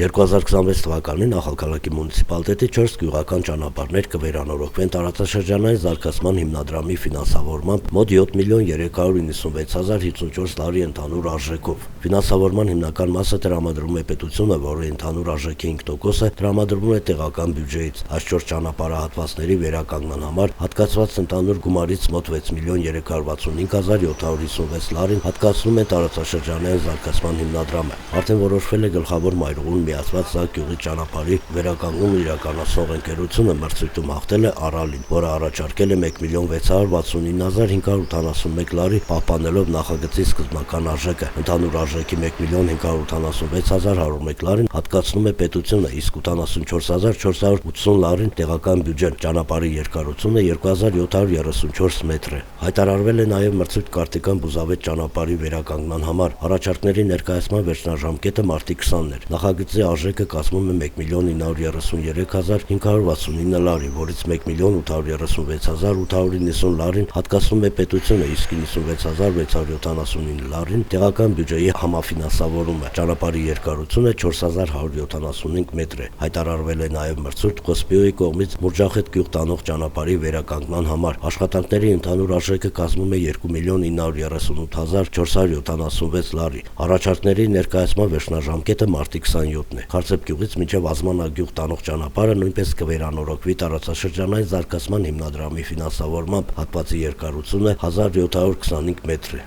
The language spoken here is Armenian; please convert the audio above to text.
2026 թվականին Նախալքալակի մունիցիպալիտետի 4 գյուղական ճանապարհներ կվերանորոգվեն տարածաշրջանային զարգացման հիմնադրամի ֆինանսավորմամբ մոտ 7.396.054 լարի ընդհանուր արժեքով։ Ֆինանսավորման հիմնական մասը տրամադրում է պետությունը, որի ընդհանուր արժեքի 5%-ը տրամադրվում է տեղական բյուջեից։ Այս 4 ճանապարհահատվածների վերականգնման համար հատկացված ընդհանուր գումարից մոտ 6.265.756 լարին հատկացնում է տարածաշրջանային զարգացման հիմնադրամը։ Արդեն որոշվել է գլխավոր մայրուղուն միացված Զակ գյուղի ճանապարհի վերականգնումը իրականացնող ընկերությունը մրցույթում հաղթել է Արալին, որը առաջարկել է 1.669.581 լարի, պահպանելով նախագծի սկզբնական արժեքը։ Ընդհանուր արժեքի 1.586.101 լարին հատկացնում է պետությունը, իսկ 84.480 լարին տեղական բյուջեն։ Ճանապարհի երկարությունը 2734 մետր է։ Հայտարարվել է նաև մրցույթ Կարտիկան Բուզավետ ճանապարհի վերականգնման համար։ Առաջարկների ներկայացման վերջնաժամկետը մարտի 20-ն էր։ Նախագծի արժեքը կազմում է 1.933.569 լարի, որից 1.836.890 լարին հատկացնում է պետությունը, իսկ 96.679 լարին տեղական բյուջեի համաֆինանսավորումը։ Ճանապարհի երկարությունը 4175 մետր է։ Հայտարարվել է նաև մրցույթ Խոսպիոյի կողմից Մուրջախետ գյուղ տանող ճանապարհի վերականգնման համար։ Աշխատանքների ընդհանուր արժեքը կազմում է 2.998.476 լարի։ Առաջարկների ներկայացման վերջնաժամկետը մարտի 27-ն է։ Խարսեփ գյուղից մինչև Ազմանա գյուղ տանող ճանապարհը նույնպես կվերանորոգվի տարածաշրջանային զարգացման հիմնադրամի ֆինանսավորմամբ։ Հատվածի երկարությունը 1725 մետր է։